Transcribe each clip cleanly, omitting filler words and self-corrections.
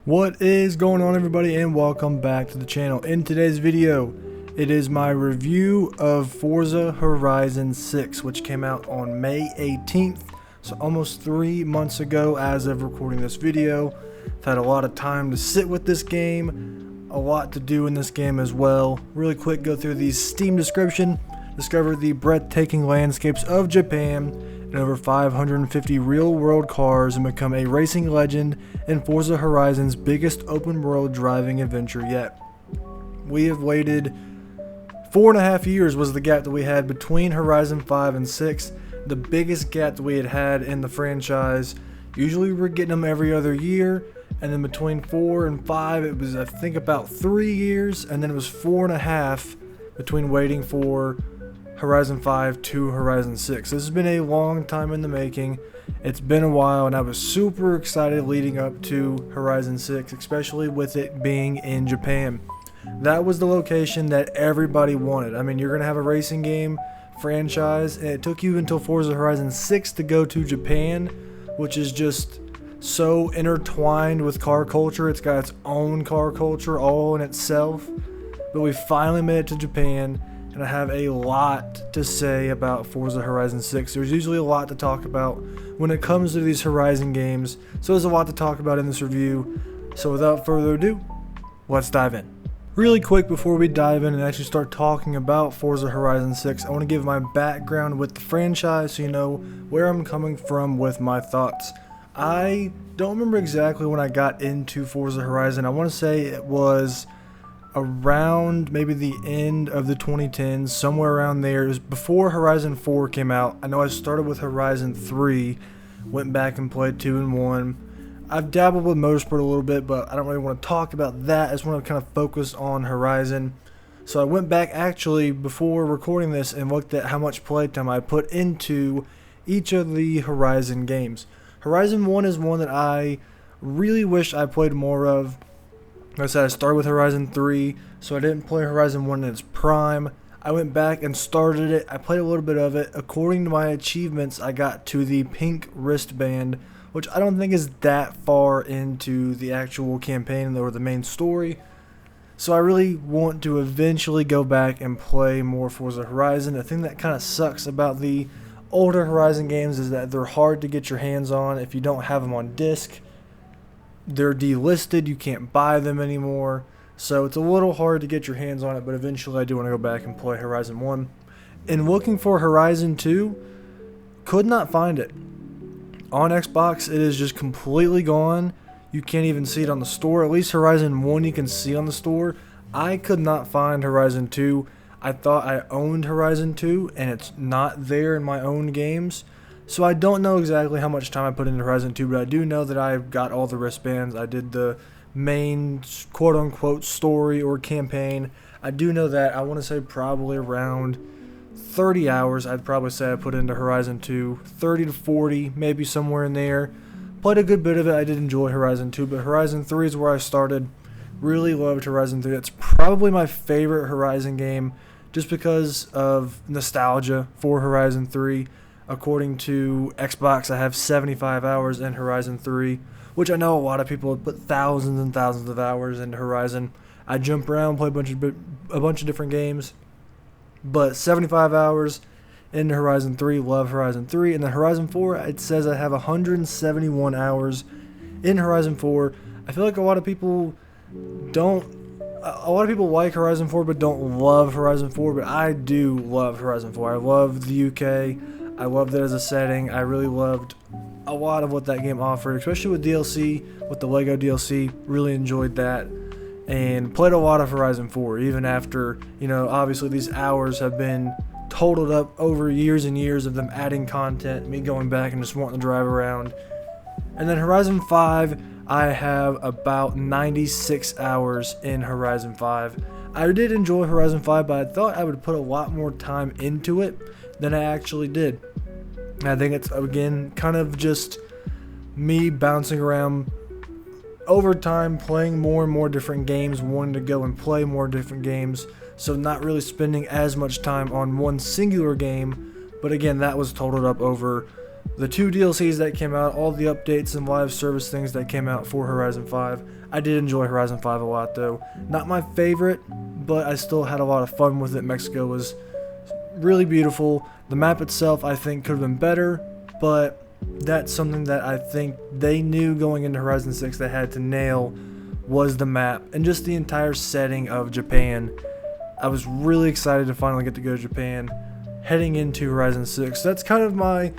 What is going on, everybody, and welcome back to the channel. In today's video, it is my review of Forza Horizon 6, which came out on May 18th, so almost 3 months ago as of recording this video. I've had a lot of time to sit with this game, a lot to do in this game as well. Really quick, go through the Steam description, discover the breathtaking landscapes of Japan, and over 550 real-world cars, and become a racing legend in Forza Horizon's biggest open-world driving adventure yet. We have waited 4.5 years was the gap that we had between Horizon 5 and 6, the biggest gap that we had had in the franchise. Usually we're getting them every other year, and then between 4 and 5 it was, I think, about 3 years, and then it was 4.5 between waiting for Horizon 5 to Horizon 6. This has been a long time in the making. It's been a while, and I was super excited leading up to Horizon 6, especially with it being in Japan. That was the location that everybody wanted. I mean, you're going to have a racing game franchise, and it took you until Forza Horizon 6 to go to Japan, which is just so intertwined with car culture. It's got its own car culture all in itself. But we finally made it to Japan, and I have a lot to say about Forza Horizon 6. There's usually a lot to talk about when it comes to these Horizon games, so there's a lot to talk about in this review. So without further ado, let's dive in. Really quick before we dive in and actually start talking about Forza Horizon 6, I want to give my background with the franchise so you know where I'm coming from with my thoughts. I don't remember exactly when I got into Forza Horizon. I want to say it was around maybe the end of the 2010s, somewhere around there. It was before Horizon 4 came out. I know I started with Horizon 3, went back and played 2 and 1. I've dabbled with Motorsport a little bit, but I don't really want to talk about that. I just want to kind of focus on Horizon. So I went back actually before recording this and looked at how much playtime I put into each of the Horizon games. Horizon 1 is one that I really wish I played more of. Like I said, I started with Horizon 3, so I didn't play Horizon 1 in its prime. I went back and started it. I played a little bit of it. According to my achievements, I got to the pink wristband, which I don't think is that far into the actual campaign or the main story. So I really want to eventually go back and play more Forza Horizon. The thing that kind of sucks about the older Horizon games is that they're hard to get your hands on if you don't have them on disc. They're delisted, you can't buy them anymore, so it's a little hard to get your hands on it, but eventually I do want to go back and play Horizon 1. And looking for Horizon 2, could not find it. On Xbox, it is just completely gone. You can't even see it on the store. At least Horizon 1 you can see on the store. I could not find Horizon 2. I thought I owned Horizon 2, and it's not there in my own games. So I don't know exactly how much time I put into Horizon 2, but I do know that I got all the wristbands. I did the main quote-unquote story or campaign. I do know that. I want to say probably around 30 hours, I'd probably say I put into Horizon 2. 30 to 40, maybe somewhere in there. Played a good bit of it. I did enjoy Horizon 2, but Horizon 3 is where I started. Really loved Horizon 3. It's probably my favorite Horizon game just because of nostalgia for Horizon 3. According to Xbox, I have 75 hours in Horizon 3, which I know a lot of people have put thousands and thousands of hours into Horizon. I jump around, play a bunch of different games, but 75 hours into Horizon 3, love Horizon 3. And then Horizon 4, it says I have 171 hours in Horizon 4. I feel like a lot of people like Horizon 4 but don't love Horizon 4, but I do love Horizon 4. I love the UK. I loved it as a setting. I really loved a lot of what that game offered, especially with DLC, with the Lego DLC. Really enjoyed that and played a lot of Horizon 4, even after, obviously these hours have been totaled up over years and years of them adding content, me going back and just wanting to drive around. And then Horizon 5, I have about 96 hours in Horizon 5. I did enjoy Horizon 5, but I thought I would put a lot more time into it than I actually did. I think it's, again, kind of just me bouncing around over time, playing more and more different games, wanting to go and play more different games, so not really spending as much time on one singular game. But again, that was totaled up over The 2 DLCs that came out, all the updates and live service things that came out for Horizon 5. I did enjoy Horizon 5 a lot though. Not my favorite, but I still had a lot of fun with it. Mexico was really beautiful. The map itself I think could have been better, but that's something that I think they knew going into Horizon 6 they had to nail, was the map and just the entire setting of Japan. I was really excited to finally get to go to Japan heading into Horizon 6. That's kind of my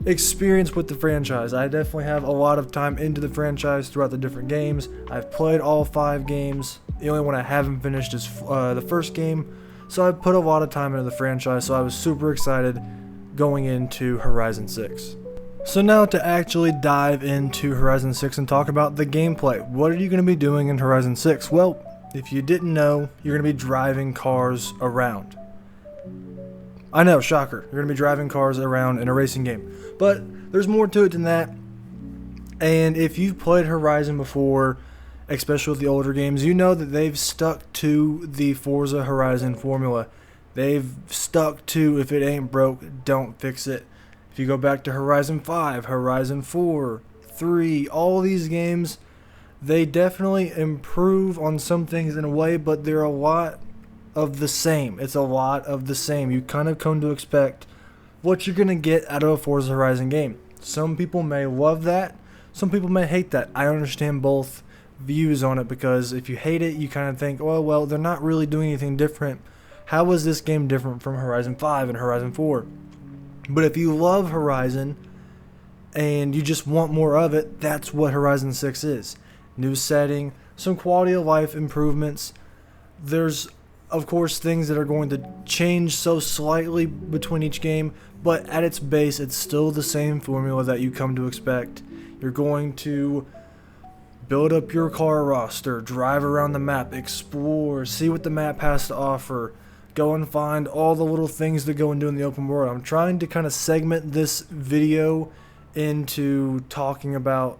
experience with the franchise. I definitely have a lot of time into the franchise throughout the different games. I've played all 5 games. The only one I haven't finished is the first game. So I've put a lot of time into the franchise, so I was super excited going into Horizon 6. So now to actually dive into Horizon 6 and talk about the gameplay. What are you going to be doing in Horizon 6? Well, if you didn't know, you're going to be driving cars around. I know, shocker. You're going to be driving cars around in a racing game. But there's more to it than that. And if you've played Horizon before, especially with the older games, you know that they've stuck to the Forza Horizon formula. They've stuck to, if it ain't broke, don't fix it. If you go back to Horizon 5, Horizon 4, 3, all these games, they definitely improve on some things in a way, but they're a lot of the same. It's a lot of the same. You kind of come to expect what you're going to get out of a Forza Horizon game. Some people may love that. Some people may hate that. I understand both views on it, because if you hate it, you kind of think, oh, well, they're not really doing anything different. How is this game different from Horizon 5 and Horizon 4? But if you love Horizon and you just want more of it, that's what Horizon 6 is. New setting, some quality of life improvements. There's, of course, things that are going to change so slightly between each game, but at its base, it's still the same formula that you come to expect. You're going to build up your car roster, drive around the map, explore, see what the map has to offer, go and find all the little things to go and do in the open world. I'm trying to kind of segment this video into talking about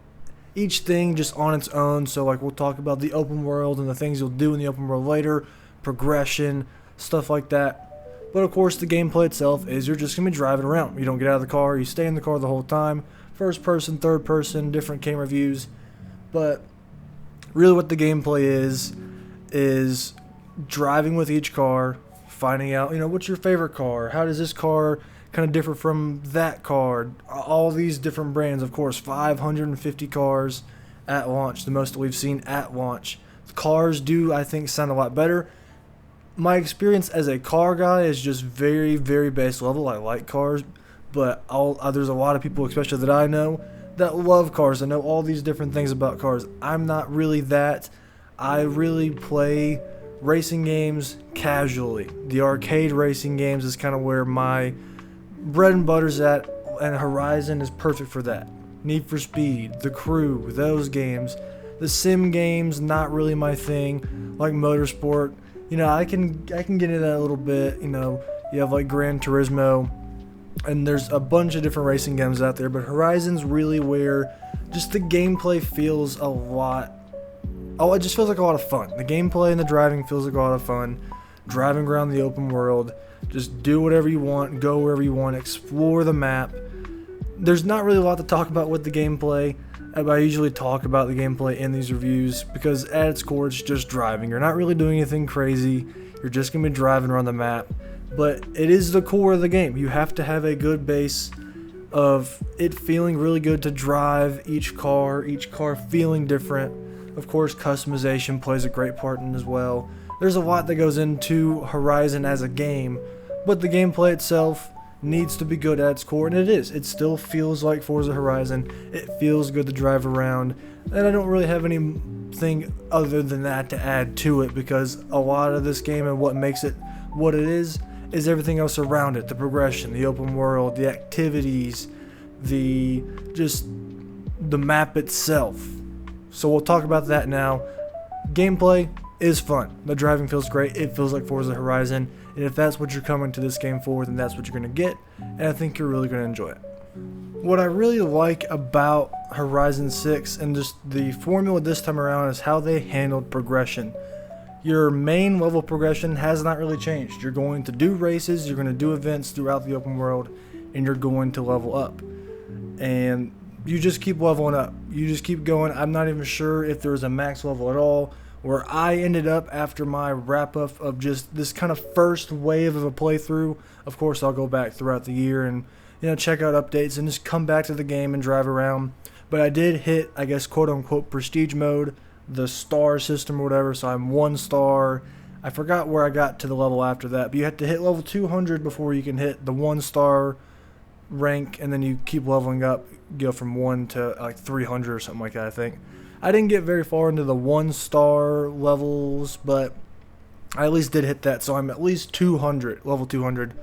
each thing just on its own. So like we'll talk about the open world and the things you'll do in the open world later, progression, stuff like that. But of course the gameplay itself is you're just going to be driving around. You don't get out of the car, you stay in the car the whole time. First person, third person, different camera views. But really what the gameplay is driving with each car, finding out, what's your favorite car? How does this car kind of differ from that car? All these different brands, of course, 550 cars at launch, the most that we've seen at launch. The cars do, I think, sound a lot better. My experience as a car guy is just very, very base level. I like cars, but there's a lot of people, especially that I know, that love cars. I know all these different things about cars. I'm not really that. I really play racing games casually. The arcade racing games is kind of where my bread and butter's at, and Horizon is perfect for that. Need for Speed, The Crew, those games. The sim games, not really my thing. Like Motorsport, I can get into that a little bit. You have like Gran Turismo, and there's a bunch of different racing games out there, but Horizon's really where just the gameplay feels a lot. Oh, it just feels like a lot of fun. The gameplay and the driving feels like a lot of fun. Driving around the open world, just do whatever you want, go wherever you want, explore the map. There's not really a lot to talk about with the gameplay. I usually talk about the gameplay in these reviews because at its core it's just driving. You're not really doing anything crazy. You're just going to be driving around the map. But it is the core of the game. You have to have a good base of it feeling really good to drive each car feeling different. Of course, customization plays a great part in as well. There's a lot that goes into Horizon as a game, but the gameplay itself needs to be good at its core, and it is. It still feels like Forza Horizon. It feels good to drive around, and I don't really have anything other than that to add to it, because a lot of this game and what makes it what it is everything else around it. The progression, the open world, the activities, the map itself. So we'll talk about that now. Gameplay is fun. The driving feels great. It feels like Forza Horizon. And if that's what you're coming to this game for, then that's what you're going to get. And I think you're really going to enjoy it. What I really like about Horizon 6 and just the formula this time around is how they handled progression. Your main level progression has not really changed. You're going to do races, you're going to do events throughout the open world, and you're going to level up. and you just keep leveling up. You just keep going. I'm not even sure if there's a max level at all. Where I ended up after my wrap up of just this kind of first wave of a playthrough. Of course, I'll go back throughout the year and check out updates and just come back to the game and drive around. But I did hit, I guess, quote unquote prestige mode, the star system or whatever. So I'm 1 star. I forgot where I got to the level after that, but you have to hit level 200 before you can hit the 1 star rank, and then you keep leveling up, go from 1 to like 300 or something like that, I think. I didn't get very far into the 1 star levels, but I at least did hit that, so I'm at least 200, level 200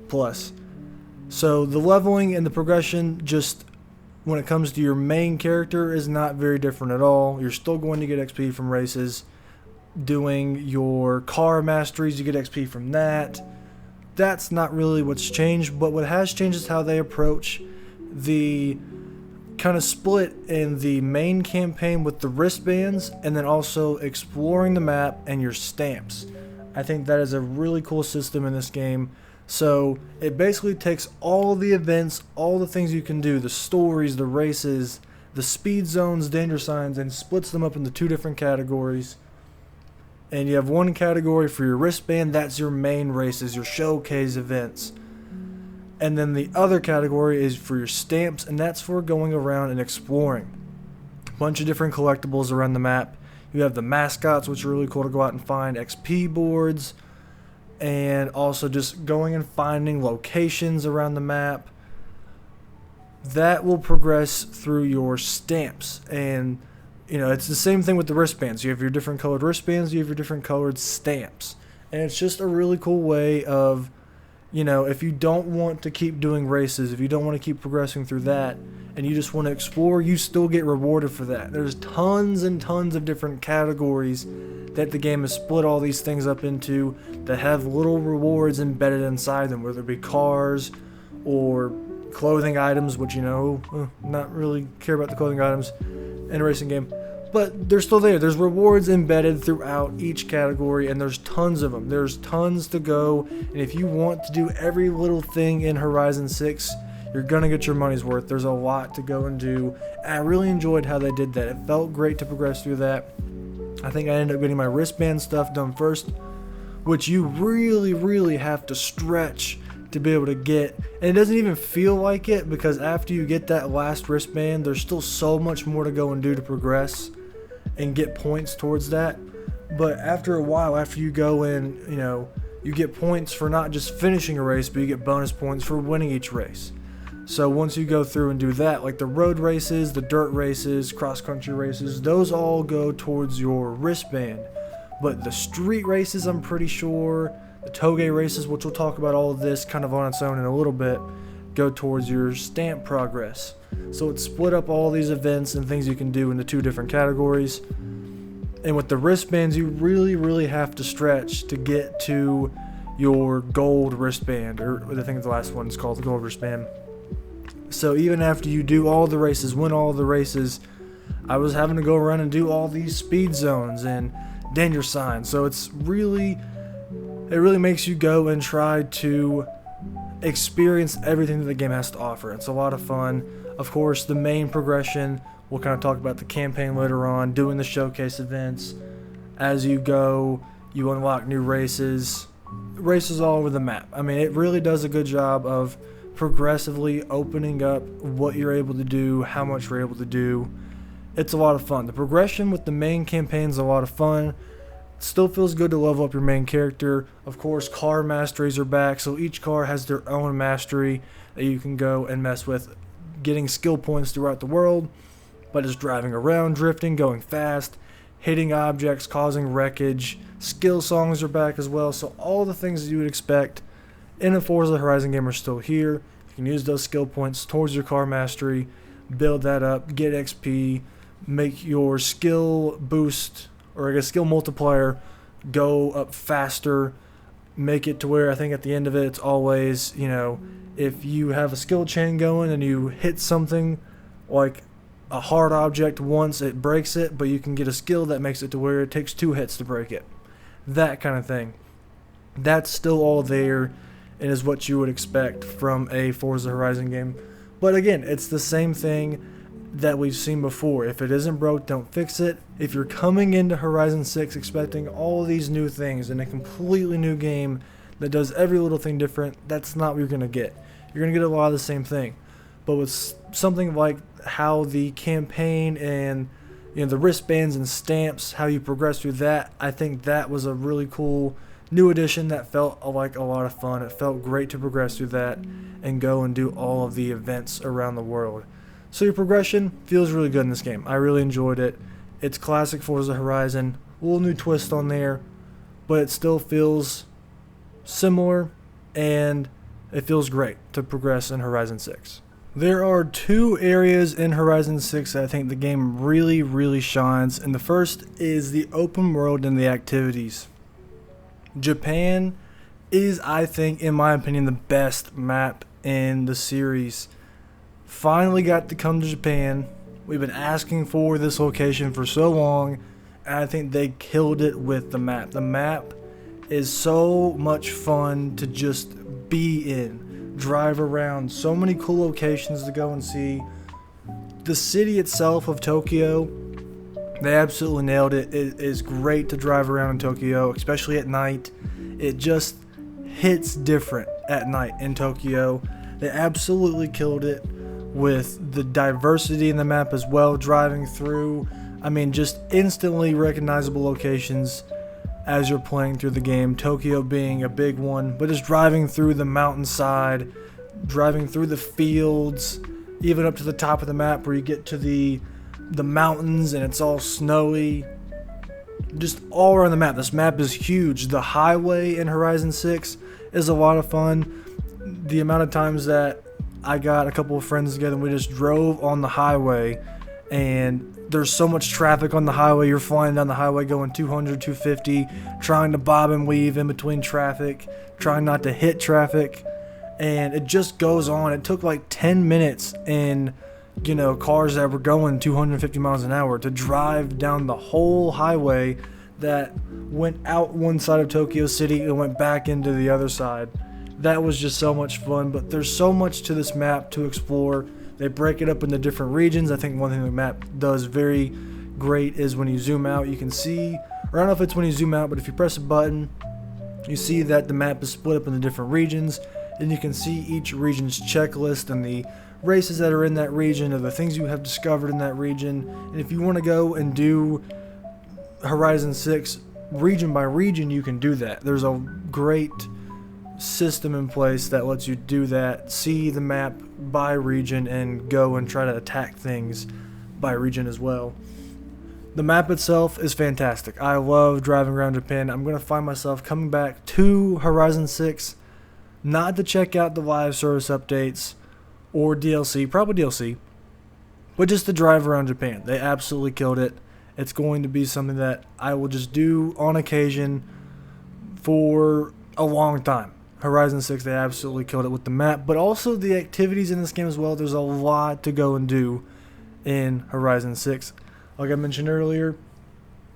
plus. So the leveling and the progression, just when it comes to your main character, is not very different at all. You're still going to get XP from races. Doing your car masteries, you get XP from that. That's not really what's changed, but what has changed is how they approach the kind of split in the main campaign with the wristbands, and then also exploring the map and your stamps. I think that is a really cool system in this game. So it basically takes all the events, all the things you can do, the stories, the races, the speed zones, danger signs, and splits them up into 2 different categories. And you have 1 category for your wristband, that's your main races, your showcase events. And then the other category is for your stamps, and that's for going around and exploring. A bunch of different collectibles around the map. You have the mascots, which are really cool to go out and find, XP boards, and also just going and finding locations around the map. That will progress through your stamps, and it's the same thing with the wristbands. You have your different colored wristbands, you have your different colored stamps, and it's just a really cool way of, if you don't want to keep doing races, if you don't want to keep progressing through that, and you just want to explore, you still get rewarded for that. There's tons and tons of different categories that the game has split all these things up into that have little rewards embedded inside them, whether it be cars or clothing items, which, not really care about the clothing items in a racing game. But they're still there. There's rewards embedded throughout each category, and there's tons of them. There's tons to go, and if you want to do every little thing in Horizon 6, you're going to get your money's worth. There's a lot to go and do, and I really enjoyed how they did that. It felt great to progress through that. I think I ended up getting my wristband stuff done first, which you really, really have to stretch to be able to get, and it doesn't even feel like it, because after you get that last wristband, there's still so much more to go and do to progress and get points towards that. But after a while, after you go in, you get points for not just finishing a race, but you get bonus points for winning each race. So once you go through and do that, like the road races, the dirt races, cross-country races, those all go towards your wristband. But the street races, I'm pretty sure, the toge races, which we'll talk about all of this kind of on its own in a little bit, go towards your stamp progress. So it's split up all these events and things you can do into 2 different categories. And with the wristbands, you really, really have to stretch to get to your gold wristband, or I think the last one is called the gold wristband. So even after you do all the races, win all the races, I was having to go around and do all these speed zones and danger signs. So it really makes you go and try to experience everything that the game has to offer. It's a lot of fun. Of course, the main progression, we'll kind of talk about the campaign later on, doing the showcase events. As you go, you unlock new races all over the map. I mean, it really does a good job of progressively opening up what you're able to do, how much you're able to do. It's a lot of fun. The progression with the main campaign is a lot of fun. Still feels good to level up your main character. Of course, car masteries are back, so each car has their own mastery that you can go and mess with, getting skill points throughout the world, but just driving around, drifting, going fast, hitting objects, causing wreckage. Skill songs are back as well, so all the things that you would expect in a Forza Horizon game are still here. You can use those skill points towards your car mastery, build that up, get XP, make your skill boost, or I guess skill multiplier, go up faster, make it to where I think at the end of it, it's always, if you have a skill chain going and you hit something like a hard object once, it breaks it, but you can get a skill that makes it to where it takes 2 hits to break it. That kind of thing. That's still all there and is what you would expect from a Forza Horizon game. But again, it's the same thing that we've seen before. If it isn't broke, don't fix it. If you're coming into Horizon 6 expecting all these new things in a completely new game that does every little thing different, that's not what you're going to get. You're going to get a lot of the same thing. But with something like how the campaign and the wristbands and stamps, how you progress through that, I think that was a really cool new addition that felt like a lot of fun. It felt great to progress through that and go and do all of the events around the world. So your progression feels really good in this game. I really enjoyed it. It's classic Forza Horizon, a little new twist on there, but it still feels similar and it feels great to progress in Horizon 6. There are two areas in Horizon 6 that I think the game really shines, and the first is the open world and the activities. Japan is, I think, in my opinion, the best map in the series. Finally got to come to Japan. We've been asking for this location for so long, and I think they killed it with the map. The map is so much fun to just be in, drive around, so many cool locations to go and see. The city itself of Tokyo, they absolutely nailed it. It is great to drive around in Tokyo, especially at night. It just hits different at night in Tokyo. They absolutely killed it with the diversity in the map as well, driving through. I mean, just instantly recognizable locations as you're playing through the game. Tokyo being a big one, but just driving through the mountainside, driving through the fields, even up to the top of the map where you get to the mountains and it's all snowy. Just all around the map. This map is huge. The highway in Horizon 6 is a lot of fun. The amount of times that I got a couple of friends together and we just drove on the highway, and there's so much traffic on the highway. You're flying down the highway going 200, 250, trying to bob and weave in between traffic, trying not to hit traffic, and it just goes on. It took like 10 minutes in cars that were going 250 miles an hour to drive down the whole highway that went out one side of Tokyo City and went back into the other side. That was just so much fun, but there's so much to this map to explore. They break it up into different regions. I think one thing the map does very great is when you zoom out, you can see, or I don't know if it's when you zoom out, but if you press a button, you see that the map is split up into different regions, and you can see each region's checklist and the races that are in that region, or the things you have discovered in that region. And if you want to go and do Horizon 6 region by region, you can do that. There's a great system in place that lets you do that, see the map by region, and go and try to attack things by region as well. The map itself is fantastic. I love driving around Japan. I'm going to find myself coming back to Horizon 6, not to check out the live service updates or DLC, probably DLC, but just to drive around Japan. They absolutely killed it. It's going to be something that I will just do on occasion for a long time. Horizon 6, they absolutely killed it with the map, but also the activities in this game as well. There's a lot to go and do in Horizon 6. Like I mentioned earlier,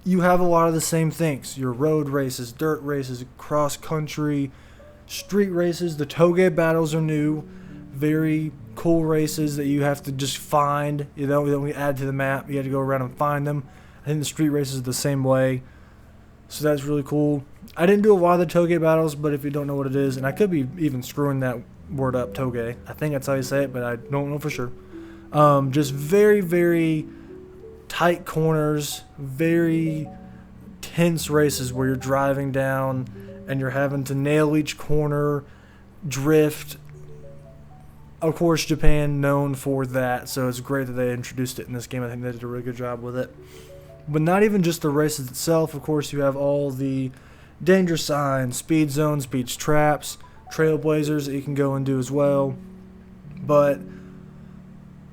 you have a lot of the same things. Your road races, dirt races, cross-country, street races. The Toge battles are new. Very cool races that you have to just find. You don't add to the map. You have to go around and find them. I think the street races are the same way. So that's really cool. I didn't do a lot of the Toge battles, but if you don't know what it is, and I could be even screwing that word up, Toge. I think that's how you say it, but I don't know for sure. Just very tight corners, very tense races where you're driving down and you're having to nail each corner, drift. Of course, Japan known for that, so it's great that they introduced it in this game. I think they did a really good job with it. But not even just the races itself. Of course, you have all the danger signs, speed zones, speed traps, trailblazers that you can go and do as well. But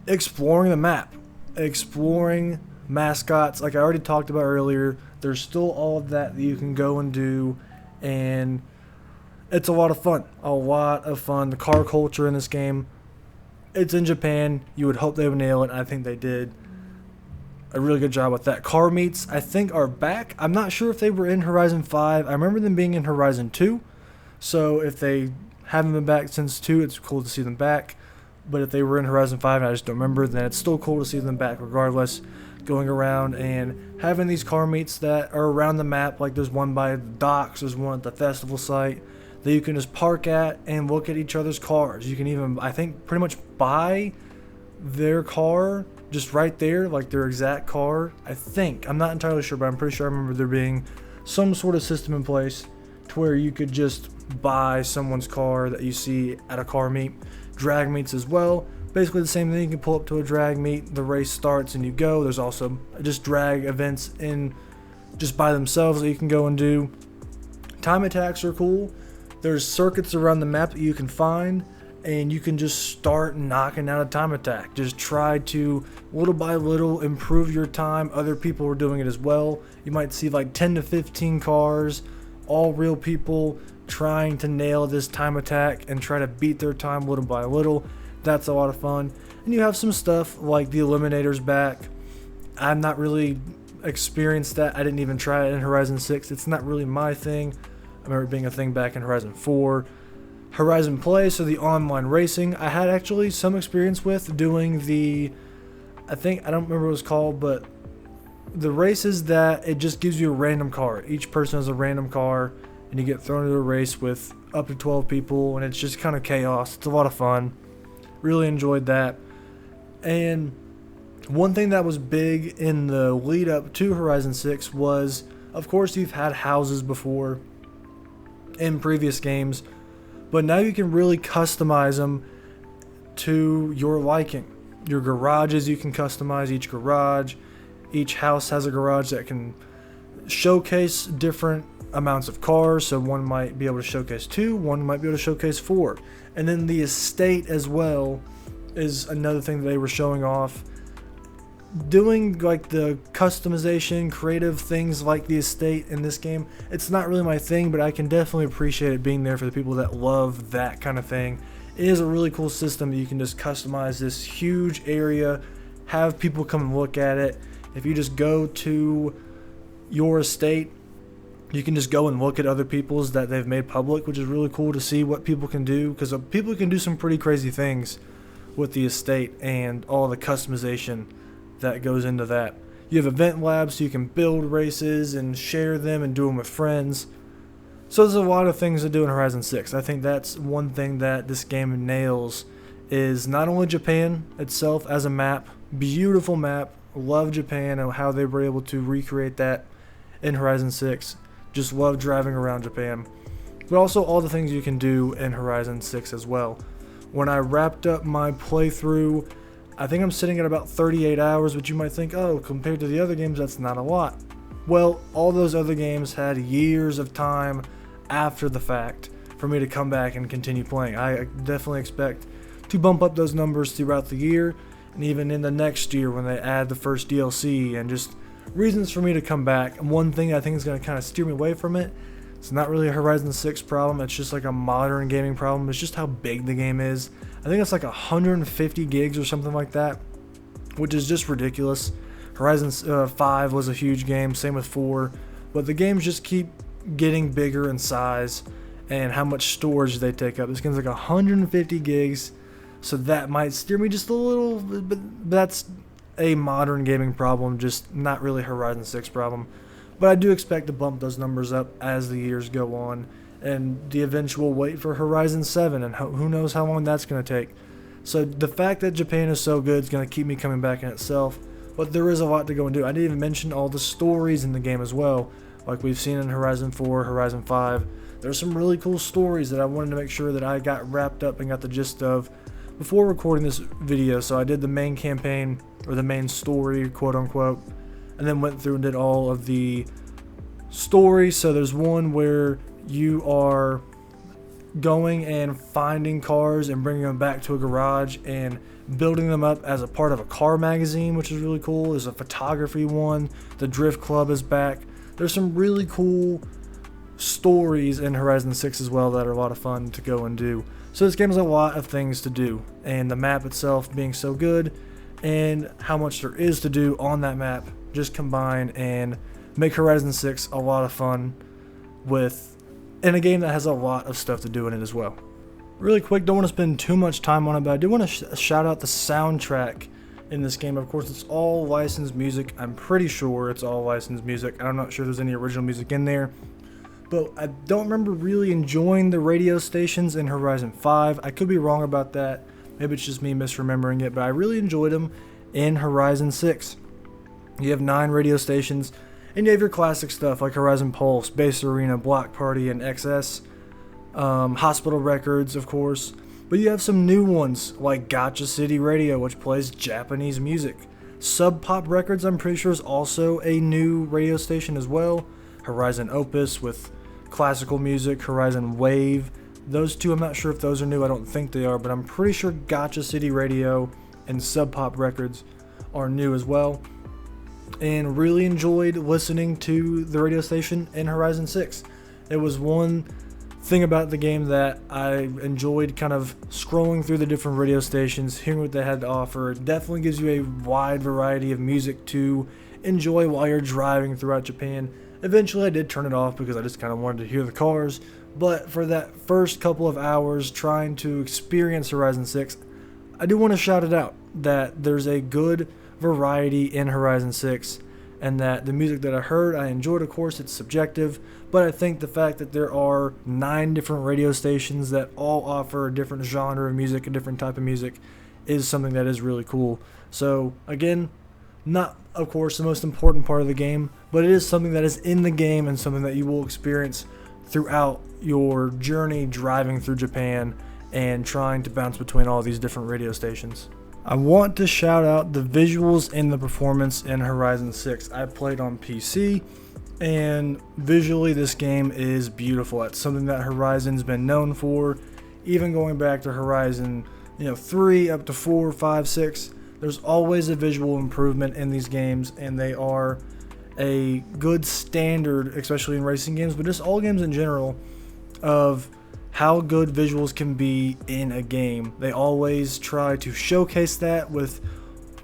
exploring the map, exploring mascots, like I already talked about earlier, there's still all of that you can go and do, and it's a lot of fun. A lot of fun. The car culture in this game, it's in Japan. You would hope they would nail it. I think they did a really good job with that. Car meets, I think, are back. I'm not sure if they were in Horizon 5. I remember them being in Horizon 2. So if they haven't been back since 2, it's cool to see them back. but if they were in Horizon 5 and I just don't remember, then it's still cool to see them back regardless, going around and having these car meets that are around the map. Like there's one by the docks, there's one at the festival site that you can just park at and look at each other's cars. You can even, I think, pretty much buy their car just right there, like their exact car. I think, I'm not entirely sure, but I'm pretty sure I remember there being some sort of system in place to where you could just buy someone's car that you see at a car meet. Drag meets as well, basically the same thing. You can pull up to a drag meet, the race starts and you go. There's also just drag events in just by themselves that you can go and do. Time attacks are cool. There's circuits around the map that you can find, and you can just start knocking out a time attack. Just try to, little by little, improve your time. Other people are doing it as well. You might see like 10 to 15 cars, all real people, trying to nail this time attack and try to beat their time little by little. That's a lot of fun. And you have some stuff like the Eliminator's back. I'm not really experienced that. I didn't even try it in Horizon 6. It's not really my thing. I remember it being a thing back in Horizon 4. Horizon Play, so the online racing, I had actually some experience with doing the, I don't remember what it was called, but the races that it just gives you a random car. Each person has a random car, and you get thrown into a race with up to 12 people, and it's just kind of chaos. It's a lot of fun. Really enjoyed that. And one thing that was big in the lead up to Horizon 6 was, of course, you've had houses before in previous games, but now you can really customize them to your liking. Your garages you can customize each garage. Each house has a garage that can showcase different amounts of cars. So one might be able to showcase 2, one might be able to showcase 4. And then the estate as well is another thing that they were showing off. Doing like the customization, creative things like the estate in this game, it's not really my thing, but I can definitely appreciate it being there for the people that love that kind of thing. It is a really cool system that you can just customize this huge area, have people come and look at it. If you just go to your estate, you can just go and look at other people's that they've made public, which is really cool to see what people can do, because people can do some pretty crazy things with the estate and all the customization that goes into that. You have event labs, so you can build races and share them and do them with friends. So there's a lot of things to do in Horizon 6. I think that's one thing that this game nails, is not only Japan itself as a map, beautiful map, love Japan and how they were able to recreate that in Horizon 6. Just love driving around Japan. But also all the things you can do in Horizon 6 as well. When I wrapped up my playthrough, I think I'm sitting at about 38 hours, which you might think, oh, compared to the other games, that's not a lot. Well, all those other games had years of time after the fact for me to come back and continue playing. I definitely expect to bump up those numbers throughout the year, and even in the next year when they add the first DLC, and just reasons for me to come back. And one thing I think is going to kind of steer me away from it, it's not really a Horizon 6 problem, it's just like a modern gaming problem. It's just how big the game is. I think it's like 150 gigs or something like that, which is just ridiculous. Horizon 5 was a huge game, same with 4, but the games just keep getting bigger in size and how much storage they take up. This game's like 150 gigs, so that might steer me just a little, but that's a modern gaming problem, just not really Horizon 6 problem. But I do expect to bump those numbers up as the years go on, and the eventual wait for Horizon 7, and who knows how long that's going to take. So the fact that Japan is so good is going to keep me coming back in itself, but there is a lot to go and do. I didn't even mention all the stories in the game as well, like we've seen in Horizon 4, Horizon 5. There's some really cool stories that I wanted to make sure that I got wrapped up and got the gist of before recording this video. So I did the main campaign, or the main story, quote unquote, and then went through and did all of the stories. So there's one where you are going and finding cars and bringing them back to a garage and building them up as a part of a car magazine, which is really cool. There's a photography one. The Drift Club is back. There's some really cool stories in Horizon 6 as well that are a lot of fun to go and do. So this game has a lot of things to do, and the map itself being so good and how much there is to do on that map just combine and make Horizon 6 a lot of fun in a game that has a lot of stuff to do in it as well. Really quick, don't want to spend too much time on it, but I do want to shout out the soundtrack in this game. Of course, it's all licensed music. I'm pretty sure it's all licensed music. I'm not sure there's any original music in there. But I don't remember really enjoying the radio stations in Horizon 5. I could be wrong about that. Maybe it's just me misremembering it, but I really enjoyed them in Horizon 6. You have 9 radio stations, and you have your classic stuff like Horizon Pulse, Base Arena, Block Party, and XS. Hospital Records, of course, but you have some new ones like Gotcha City Radio, which plays Japanese music. Sub Pop Records, I'm pretty sure, is also a new radio station as well. Horizon Opus with classical music, Horizon Wave. Those two, I'm not sure if those are new, I don't think they are, but I'm pretty sure Gotcha City Radio and Sub Pop Records are new as well. And really enjoyed listening to the radio station in Horizon 6. It was one thing about the game that I enjoyed, kind of scrolling through the different radio stations, hearing what they had to offer. It definitely gives you a wide variety of music to enjoy while you're driving throughout Japan. Eventually I did turn it off because I just kind of wanted to hear the cars, but for that first couple of hours trying to experience Horizon 6, I do want to shout it out that there's a good variety in Horizon 6, and that the music that I heard, I enjoyed. Of course, it's subjective, but I think the fact that there are 9 different radio stations that all offer a different genre of music, a different type of music, is something that is really cool. So, again, not, of course, the most important part of the game, but it is something that is in the game and something that you will experience throughout your journey driving through Japan and trying to bounce between all these different radio stations. I want to shout out the visuals and the performance in Horizon 6. I played on PC, and visually this game is beautiful. It's something that Horizon's been known for, even going back to Horizon 3 up to 4, 5, 6. There's always a visual improvement in these games, and they are a good standard, especially in racing games, but just all games in general, of how good visuals can be in a game. They always try to showcase that with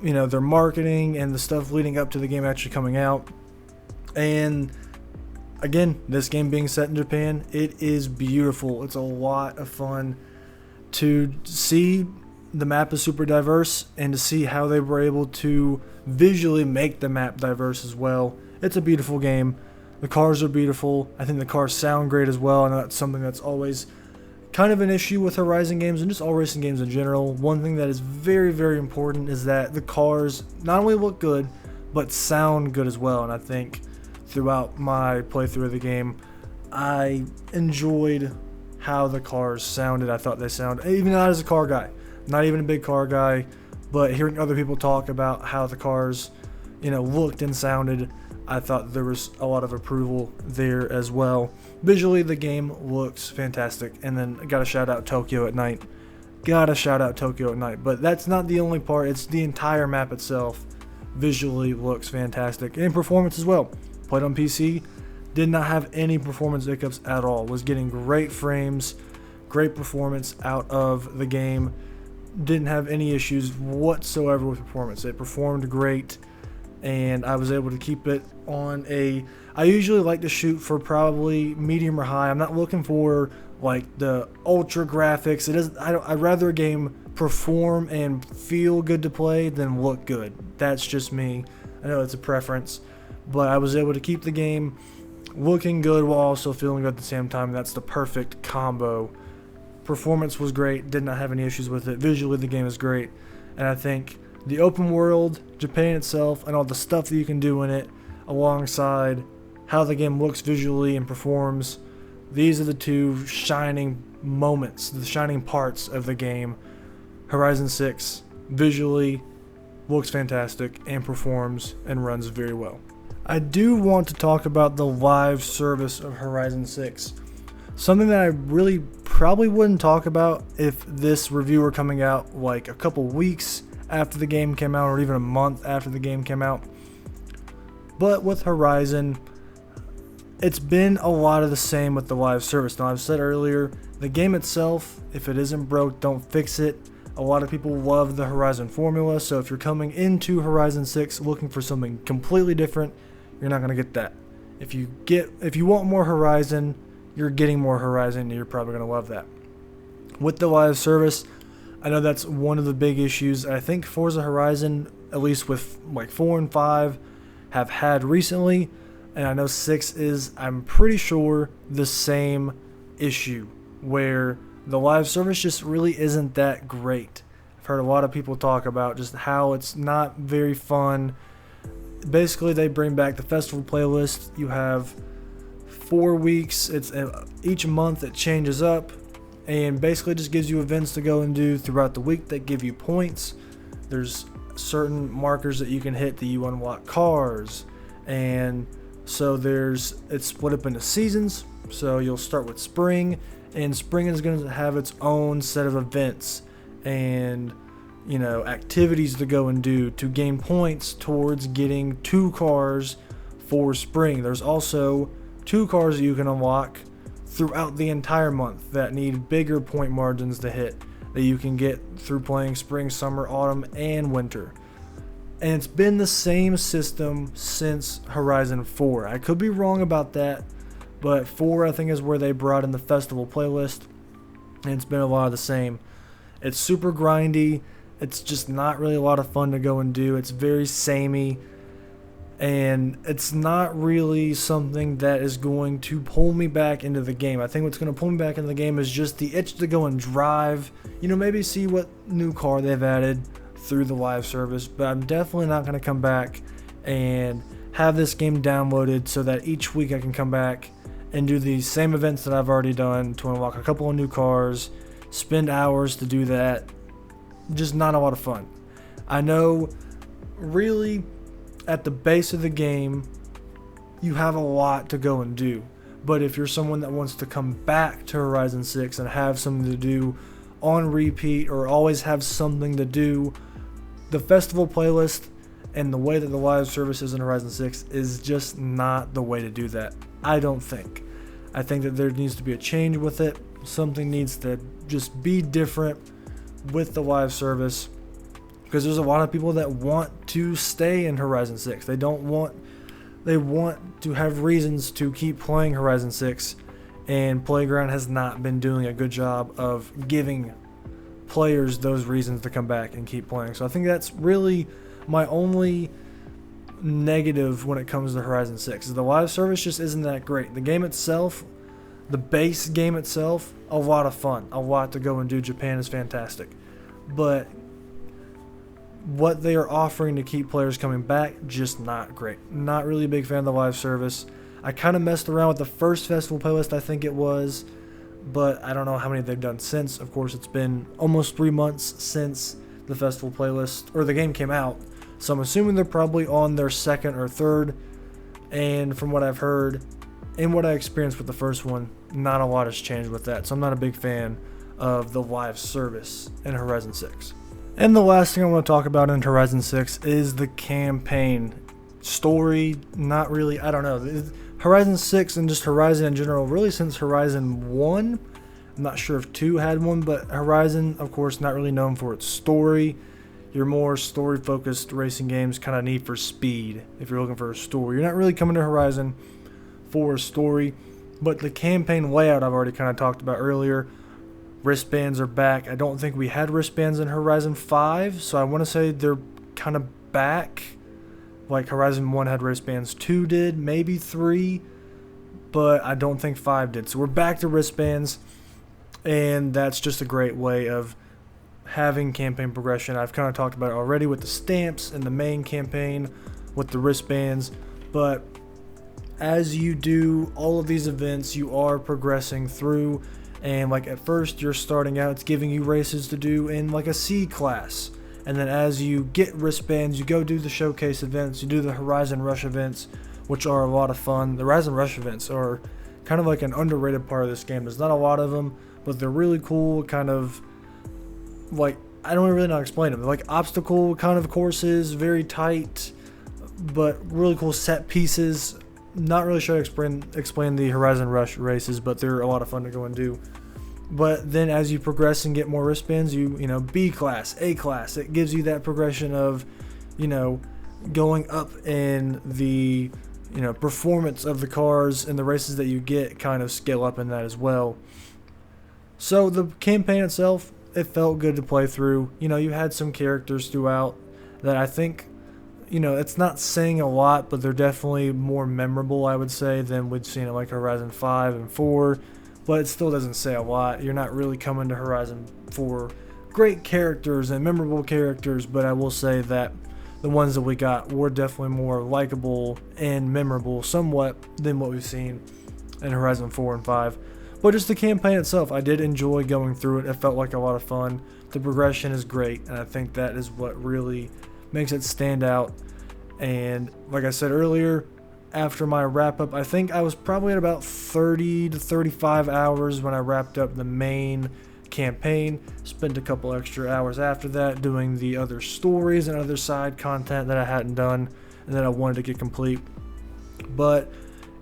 their marketing and the stuff leading up to the game actually coming out. And again, this game being set in Japan, it is beautiful. It's a lot of fun to see. The map is super diverse, and to see how they were able to visually make the map diverse as well. It's a beautiful game. The cars are beautiful. I think the cars sound great as well. I know that's something that's always kind of an issue with Horizon games and just all racing games in general. One thing that is very, very important is that the cars not only look good, but sound good as well. And I think throughout my playthrough of the game, I enjoyed how the cars sounded. I thought they sounded, even not as a car guy, not even a big car guy, but hearing other people talk about how the cars, looked and sounded, I thought there was a lot of approval there as well. Visually, the game looks fantastic. And then I gotta shout out Tokyo at night. But that's not the only part. It's the entire map itself. Visually looks fantastic. And performance as well. Played on PC. Did not have any performance hiccups at all. Was getting great frames. Great performance out of the game. Didn't have any issues whatsoever with performance. It performed great, and I was able to keep it on I usually like to shoot for probably medium or high. I'm not looking for like the ultra graphics. I'd rather a game perform and feel good to play than look good. That's just me. I know it's a preference, but I was able to keep the game looking good while also feeling good at the same time. That's the perfect combo. Performance was great. Did not have any issues with it. Visually, the game is great, and I think the open world, Japan itself, and all the stuff that you can do in it, alongside how the game looks visually and performs, these are the two shining moments, the shining parts of the game. Horizon 6 visually looks fantastic and performs and runs very well. I do want to talk about the live service of Horizon 6. Something that I really probably wouldn't talk about if this review were coming out like a couple weeks after the game came out, or even a month after the game came out. But with Horizon, it's been a lot of the same with the live service. Now, I've said earlier, the game itself, if it isn't broke, don't fix it. A lot of people love the Horizon formula, so if you're coming into Horizon 6 looking for something completely different, you're not going to get that. If you want more Horizon, you're getting more Horizon, and you're probably going to love that. With the live service, I know that's one of the big issues. I think Forza Horizon, at least with like 4 and 5, have had recently, and I know 6 is, I'm pretty sure, the same issue, where the live service just really isn't that great. I've heard a lot of people talk about just how it's not very fun. Basically, they bring back the festival playlist. You have 4 weeks. It's each month it changes up, and basically just gives you events to go and do throughout the week that give you points. There's certain markers that you can hit that you unlock cars, and so it's split up into seasons. So you'll start with spring, and spring is going to have its own set of events and activities to go and do to gain points towards getting 2 cars for spring. There's also 2 cars that you can unlock throughout the entire month that need bigger point margins to hit, that you can get through playing spring, summer, autumn, and winter. And it's been the same system since Horizon 4. I could be wrong about that, but 4 I think is where they brought in the festival playlist, and it's been a lot of the same. It's super grindy. It's just not really a lot of fun to go and do. It's very samey, and it's not really something that is going to pull me back into the game. I think what's going to pull me back into the game is just the itch to go and drive, maybe see what new car they've added through the live service. But I'm definitely not going to come back and have this game downloaded so that each week I can come back and do the same events that I've already done to unlock a couple of new cars, spend hours to do that. Just not a lot of fun. I know, really, at the base of the game, you have a lot to go and do. But if you're someone that wants to come back to Horizon 6 and have something to do on repeat, or always have something to do, the festival playlist and the way that the live service is in Horizon 6 is just not the way to do that. I don't think. I think that there needs to be a change with it. Something needs to just be different with the live service, because there's a lot of people that want to stay in Horizon 6. They want to have reasons to keep playing Horizon 6, and Playground has not been doing a good job of giving players those reasons to come back and keep playing. So I think that's really my only negative when it comes to Horizon 6. The live service just isn't that great. The game itself, the base game itself, a lot of fun, a lot to go and do. Japan is fantastic, but what they are offering to keep players coming back, just not great. Not really a big fan of the live service. I kind of messed around with the first festival playlist, I think it was, but I don't know how many they've done since. Of course, it's been almost 3 months since the festival playlist, or the game came out, so I'm assuming they're probably on their second or third. And from what I've heard and what I experienced with the first one, not a lot has changed with that. So I'm not a big fan of the live service in Horizon 6. And the last thing I want to talk about in Horizon 6 is the campaign. Story, not really, I don't know. Horizon 6 and just Horizon in general, really since Horizon 1, I'm not sure if 2 had one, but Horizon, of course, not really known for its story. Your more story-focused racing games kind of need for speed if you're looking for a story. You're not really coming to Horizon for a story, but the campaign layout I've already kind of talked about earlier. Wristbands are back. I don't think we had wristbands in Horizon 5, so I want to say they're kind of back. Like Horizon 1 had wristbands, 2 did, maybe 3, but I don't think 5 did. So we're back to wristbands, and that's just a great way of having campaign progression. I've kind of talked about it already with the stamps and the main campaign with the wristbands, but as you do all of these events, you are progressing through, and like at first you're starting out, it's giving you races to do in like a C class, and then as you get wristbands, you go do the showcase events, you do the Horizon Rush events, which are a lot of fun. The Horizon Rush events are kind of like an underrated part of this game. There's not a lot of them, but they're really cool, kind of like, I don't really know how to explain them. They're like obstacle kind of courses, very tight, but really cool set pieces. Not really sure how to explain the Horizon Rush races, but they're a lot of fun to go and do. But then as you progress and get more wristbands, you know, B class, A class, it gives you that progression of, going up in the, performance of the cars, and the races that you get kind of scale up in that as well. So the campaign itself, it felt good to play through. You know, you had some characters throughout that I think, you know, it's not saying a lot, but they're definitely more memorable, I would say, than we'd seen at like Horizon 5 and 4. But it still doesn't say a lot. You're not really coming to Horizon for great characters and memorable characters, but I will say that the ones that we got were definitely more likable and memorable somewhat than what we've seen in Horizon 4 and 5. But just the campaign itself, I did enjoy going through it. It felt like a lot of fun. The progression is great, and I think that is what really makes it stand out. And like I said earlier, after my wrap up, I think I was probably at about 30 to 35 hours when I wrapped up the main campaign. Spent a couple extra hours after that doing the other stories and other side content that I hadn't done and that I wanted to get complete. But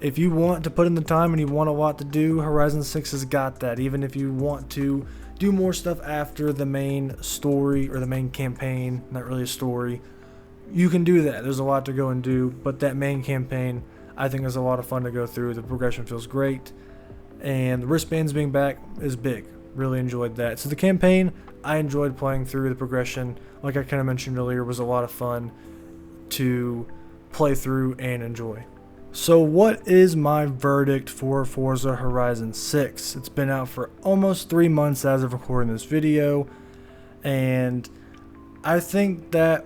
if you want to put in the time and you want a lot to do, Horizon 6 has got that. Even if you want to do more stuff after the main story or the main campaign, not really a story, you can do that. There's a lot to go and do, but that main campaign I think is a lot of fun to go through. The progression feels great, and the wristbands being back is big. Really enjoyed that. So the campaign, I enjoyed playing through. The progression, like I kind of mentioned earlier, was a lot of fun to play through and enjoy. So what is my verdict for Forza Horizon 6? It's been out for almost 3 months as of recording this video, and I think that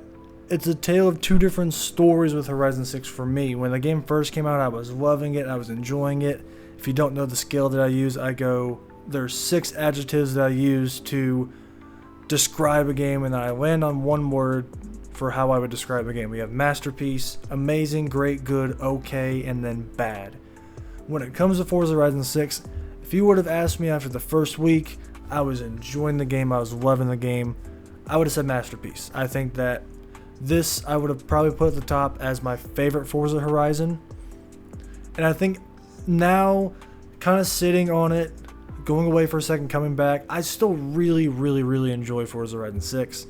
it's a tale of two different stories with Horizon 6 for me. When the game first came out, I was loving it, I was enjoying it. If you don't know the scale that I use, there's 6 adjectives that I use to describe a game, and I land on one word for how I would describe a game. We have masterpiece, amazing, great, good, okay, and then bad. When it comes to Forza Horizon 6, if you would have asked me after the first week, I was enjoying the game, I was loving the game, I would have said masterpiece. I think that this I would have probably put at the top as my favorite Forza Horizon. And I think now, kind of sitting on it, going away for a second, coming back, I still really enjoy Forza Horizon 6.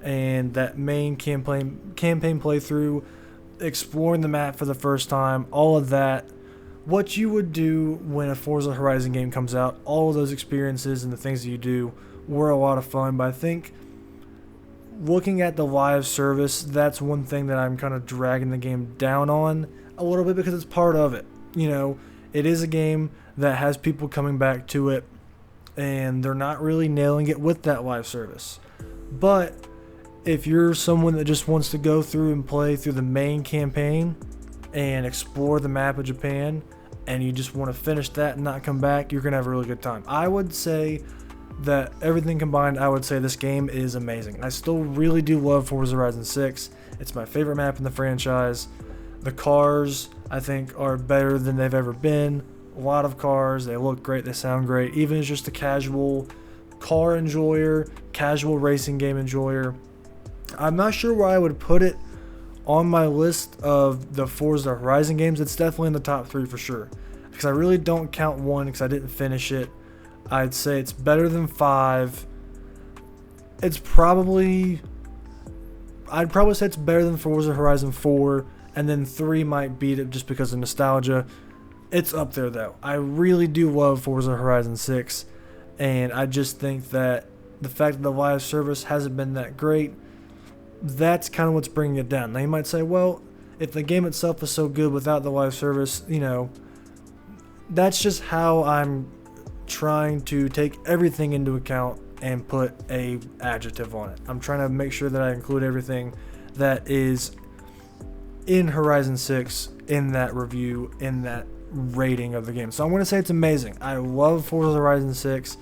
And that main campaign playthrough, exploring the map for the first time, all of that, what you would do when a Forza Horizon game comes out, all of those experiences and the things that you do were a lot of fun. But I think looking at the live service, that's one thing that I'm kind of dragging the game down on a little bit because it's part of it. You know, it is a game that has people coming back to it, and they're not really nailing it with that live service. But if you're someone that just wants to go through and play through the main campaign and explore the map of Japan, and you just want to finish that and not come back, you're going to have a really good time. I would say that everything combined, I would say this game is amazing. I still really do love Forza Horizon 6. It's my favorite map in the franchise. The cars, I think, are better than they've ever been. A lot of cars, they look great, they sound great. Even as just a casual car enjoyer, casual racing game enjoyer, I'm not sure where I would put it on my list of the Forza Horizon games. It's definitely in the top 3 for sure, because I really don't count 1 because I didn't finish it. I'd say it's better than 5. I'd probably say it's better than Forza Horizon 4, and then 3 might beat it just because of nostalgia. It's up there though. I really do love Forza Horizon 6, and I just think that the fact that the live service hasn't been that great, that's kind of what's bringing it down. Now you might say, well, if the game itself is so good without the live service, you know, that's just how I'm trying to take everything into account and put a adjective on it. I'm trying to make sure that I include everything that is in Horizon 6 in that review, in that rating of the game. So I'm going to say it's amazing. I love Forza Horizon 6.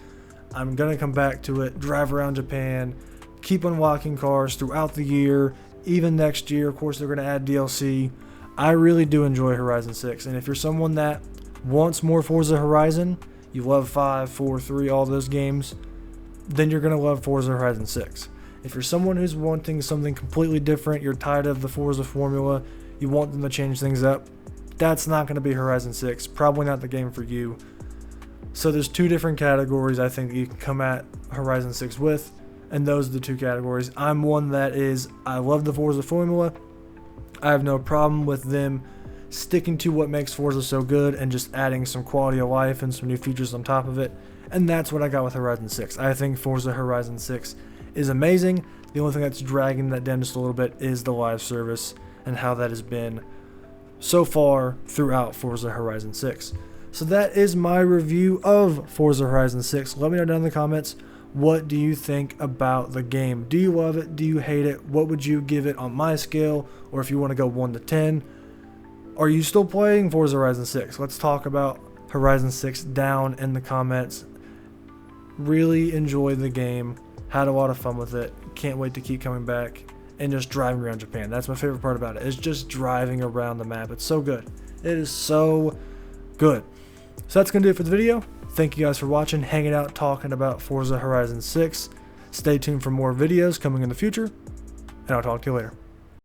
I'm going to come back to it, drive around Japan, keep unlocking cars throughout the year, even next year. Of course, they're going to add DLC. I really do enjoy Horizon 6. And if you're someone that wants more Forza Horizon, you love 5, 4, 3, all those games, then you're going to love Forza Horizon 6. If you're someone who's wanting something completely different, you're tired of the Forza formula, you want them to change things up, that's not going to be Horizon 6. Probably not the game for you. So there's 2 different categories I think you can come at Horizon 6 with, and those are the 2 categories. I'm one that is, I love the Forza formula. I have no problem with them sticking to what makes Forza so good and just adding some quality of life and some new features on top of it. And that's what I got with Horizon 6. I think Forza Horizon 6 is amazing. The only thing that's dragging that down just a little bit is the live service and how that has been so far throughout Forza Horizon 6. So that is my review of Forza Horizon 6. Let me know down in the comments, what do you think about the game? Do you love it? Do you hate it? What would you give it on my scale? Or if you want to go 1 to 10, are you still playing Forza Horizon 6? Let's talk about Horizon 6 down in the comments. Really enjoyed the game. Had a lot of fun with it. Can't wait to keep coming back and just driving around Japan. That's my favorite part about it, is just driving around the map. It's so good. It is so good. So that's going to do it for the video. Thank you guys for watching, hanging out, talking about Forza Horizon 6. Stay tuned for more videos coming in the future, and I'll talk to you later.